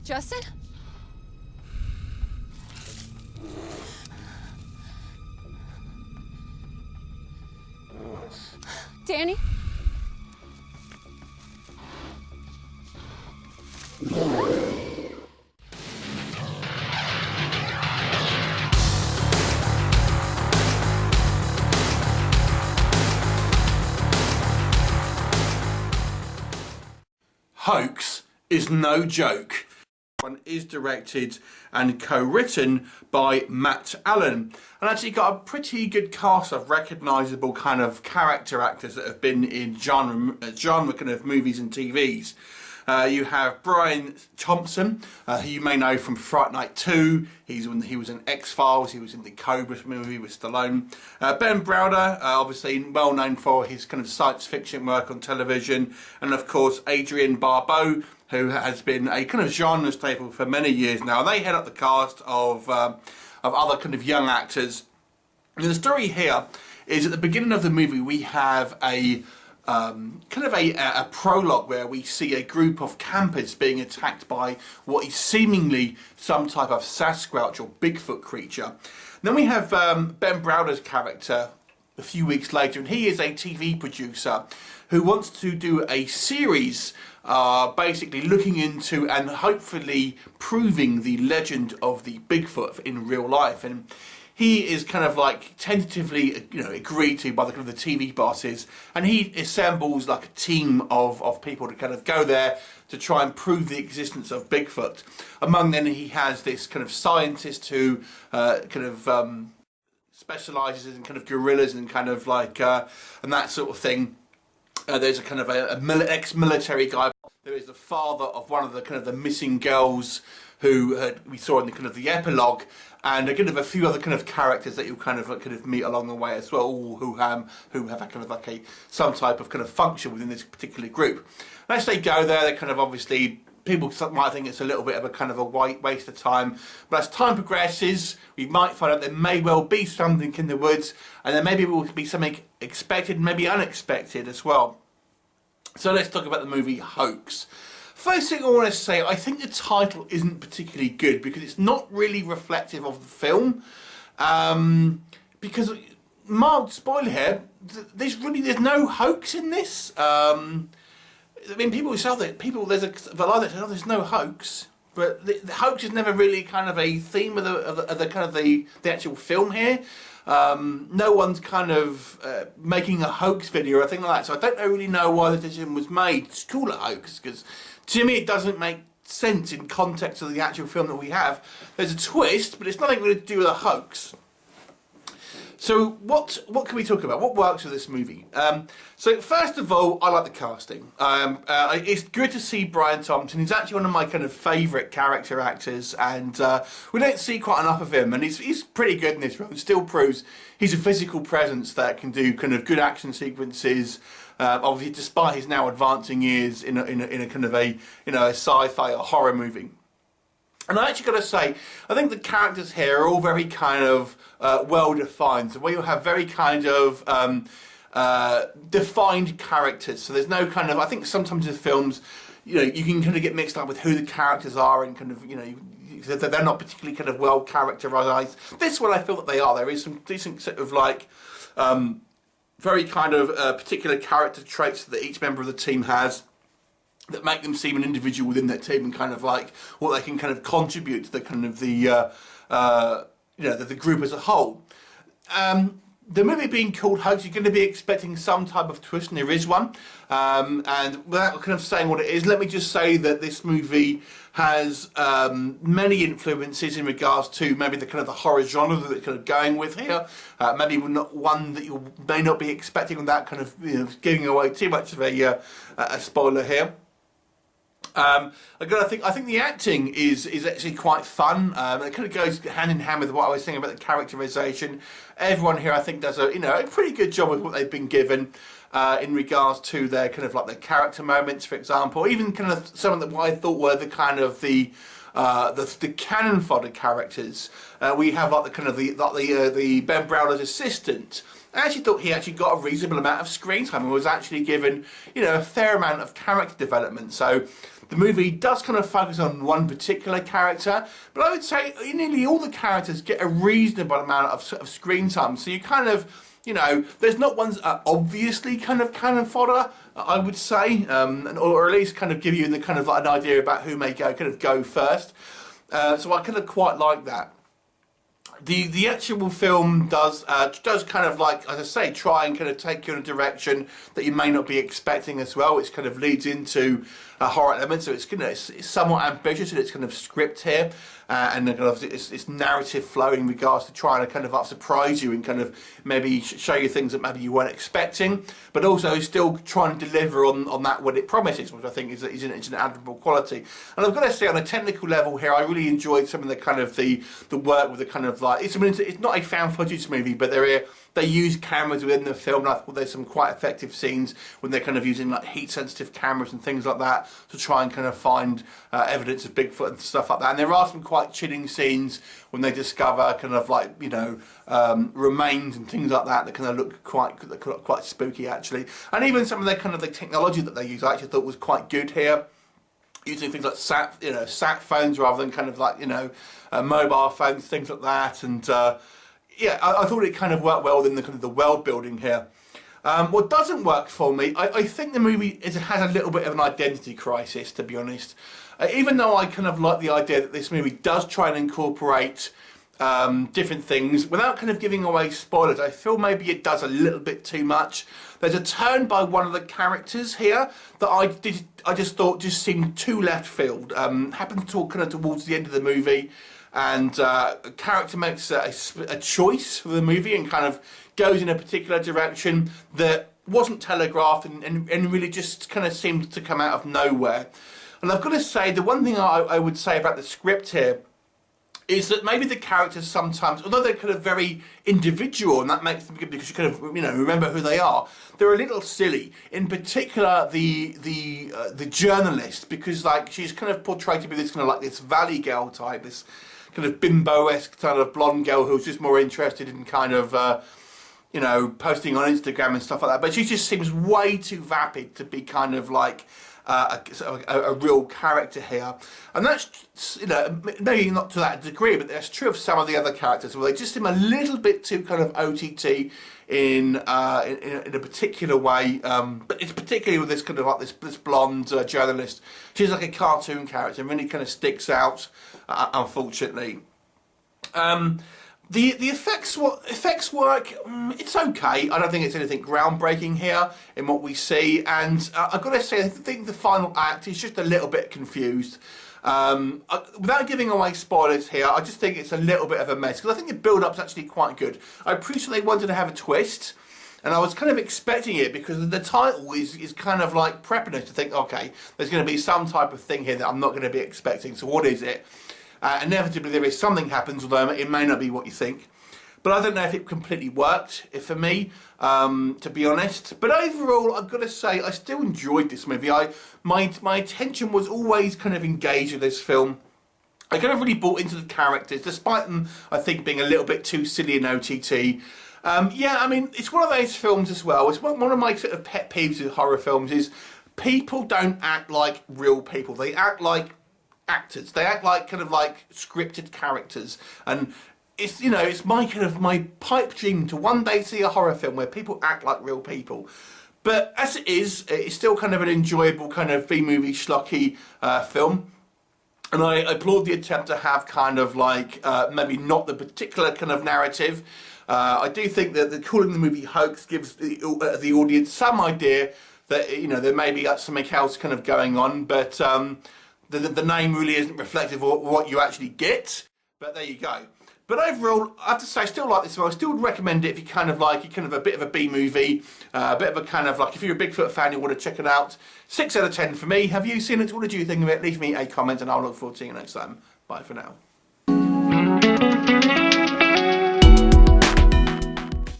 Justin? Danny? Hoax is no joke. One is directed and co-written by Matt Allen, and actually got a pretty good cast of recognisable kind of character actors that have been in genre kind of movies and TVs. You have Bryan Thompson, who you may know from Fright Night 2. He was in X-Files. He was in the Cobra movie with Stallone. Ben Browder, obviously well known for his kind of science fiction work on television, and of course Adrienne Barbeau, who has been a kind of genre staple for many years now. And they head up the cast of other kind of young actors. And the story here is at the beginning of the movie we have a kind of a prologue where we see a group of campers being attacked by what is seemingly some type of Sasquatch or Bigfoot creature. Then we have Ben Browder's character a few weeks later, and he is a TV producer who wants to do a series basically looking into and hopefully proving the legend of the Bigfoot in real life. And he is kind of like tentatively, agreed to by the kind of the TV bosses, and he assembles like a team of people to kind of go there to try and prove the existence of Bigfoot. Among them, he has this kind of scientist who specialises in kind of gorillas and kind of like and that sort of thing. There's a kind of ex-military guy. There is the father of one of the kind of the missing girls who we saw in the kind of the epilogue, and kind of a few other kind of characters that you'll kind of meet along the way as well, all who have a kind of like some type of kind of function within this particular group. And as they go there, they kind of obviously, people might think it's a little bit of a kind of a waste of time, but as time progresses, we might find out there may well be something in the woods, and there maybe will be something expected, maybe unexpected as well. So let's talk about the movie Hoax. First thing I want to say, I think the title isn't particularly good because it's not really reflective of the film. Because, mild spoiler here, there's no hoax in this. I mean, people say that there's a lie that says, oh, there's no hoax, but the hoax is never really kind of a theme of the actual film here. No one's kind of making a hoax video or anything like that, so I don't really know why the decision was made to call it hoax, because to me it doesn't make sense in context of the actual film that we have. There's a twist, but it's nothing really to do with a hoax. So what can we talk about? What works with this movie? So first of all, I like the casting. It's good to see Bryan Thompson. He's actually one of my kind of favourite character actors, and we don't see quite enough of him. And he's pretty good in this role. It still proves he's a physical presence that can do kind of good action sequences. Obviously, despite his now advancing years in a kind of a sci-fi or horror movie. And I actually got to say, I think the characters here are all very kind of well defined. So where you'll have very kind of defined characters. So there's no kind of, I think sometimes in films, you can kind of get mixed up with who the characters are and kind of, they're not particularly kind of well characterised. This one I feel that they are. There is some decent sort of like very kind of particular character traits that each member of the team has, that make them seem an individual within their team and kind of like what they can kind of contribute to the kind of the group as a whole. The movie being called Hoax, you're going to be expecting some type of twist, and there is one. And without kind of saying what it is, let me just say that this movie has many influences in regards to maybe the kind of the horror genre that it's kind of going with here. Maybe not one that you may not be expecting without kind of giving away too much of a spoiler here. I think the acting is actually quite fun. It kind of goes hand in hand with what I was saying about the characterization. Everyone here, I think, does a pretty good job with what they've been given in regards to their kind of like their character moments, for example. Even kind of some of what I thought were the kind of the cannon fodder characters. We have like the kind of the Ben Browder's assistant. I actually thought he actually got a reasonable amount of screen time and was actually given, a fair amount of character development. So the movie does kind of focus on one particular character, but I would say nearly all the characters get a reasonable amount of screen time. So you kind of, you know, there's not ones obviously kind of cannon fodder, I would say, or at least kind of give you the kind of like an idea about who may go first. So I kind of quite like that. The actual film does kind of like, as I say, try and kind of take you in a direction that you may not be expecting as well, which kind of leads into a horror element. So it's somewhat ambitious in its kind of script here, and kind of it's narrative flow in regards to trying to kind of surprise you and kind of maybe show you things that maybe you weren't expecting, but also still trying to deliver on that what it promises, which I think is an admirable quality. And I've got to say, on a technical level here, I really enjoyed some of the kind of the work with the kind of like, it's not a found footage movie, but they use cameras within the film, and I thought there's some quite effective scenes when they're kind of using like heat sensitive cameras and things like that to try and kind of find evidence of Bigfoot and stuff like that. And there are some quite chilling scenes when they discover kind of like, you know, remains and things like that kind of look quite spooky actually. And even some of the kind of the technology that they use I actually thought was quite good here, using things like sat phones rather than kind of like, you know, mobile phones, things like that. And yeah, I thought it kind of worked well within the kind of the world building here. What doesn't work for me, I think the movie has a little bit of an identity crisis, to be honest. Even though I kind of like the idea that this movie does try and incorporate different things, without kind of giving away spoilers, I feel maybe it does a little bit too much. There's a turn by one of the characters here that I just thought just seemed too left field. Happened to kind of towards the end of the movie, and a character makes a choice for the movie and kind of goes in a particular direction that wasn't telegraphed and really just kind of seemed to come out of nowhere. And I've got to say, the one thing I would say about the script here is that maybe the characters sometimes, although they're kind of very individual, and that makes them good because you kind of, you know, remember who they are, they're a little silly. In particular, the journalist, because like she's kind of portrayed to be this kind of like this valley girl type, this kind of bimbo-esque kind of blonde girl who's just more interested in kind of you know, posting on Instagram and stuff like that. But she just seems way too vapid to be kind of like a real character here. And that's, you know, maybe not to that degree, but that's true of some of the other characters where they just seem a little bit too kind of OTT in a particular way. But it's particularly with this kind of like this blonde journalist. She's like a cartoon character and really kind of sticks out, unfortunately. The effects work, it's okay. I don't think it's anything groundbreaking here in what we see, and I've got to say, I think the final act is just a little bit confused. Without giving away spoilers here, I just think it's a little bit of a mess, because I think the build-up's actually quite good. I appreciate they wanted to have a twist, and I was kind of expecting it, because the title is kind of like prepping us to think, okay, there's going to be some type of thing here that I'm not going to be expecting, so what is it? Inevitably there is something happens, although it may not be what you think. But I don't know if it completely worked for me, to be honest. But overall, I've got to say, I still enjoyed this movie. My attention was always kind of engaged with this film. I kind of really bought into the characters, despite them, I think, being a little bit too silly in OTT. Yeah, I mean, it's one of those films as well. It's one of my sort of pet peeves with horror films is people don't act like real people. They act like actors. They act like kind of like scripted characters, and it's, you know, it's my kind of my pipe dream to one day see a horror film where people act like real people. But as it is, it's still kind of an enjoyable kind of B-movie schlocky film, and I applaud the attempt to have kind of like maybe not the particular kind of narrative. I do think that calling the movie hoax gives the audience some idea that, you know, there may be something else kind of going on, but the name really isn't reflective of what you actually get, but there you go. But overall, I have to say, I still like this one. I still would recommend it if you kind of like, you're kind of a bit of a B-movie, a bit of a kind of like, if you're a Bigfoot fan, you want to check it out. 6 out of 10 for me. Have you seen it? What did you think of it? Leave me a comment and I'll look forward to seeing you next time. Bye for now.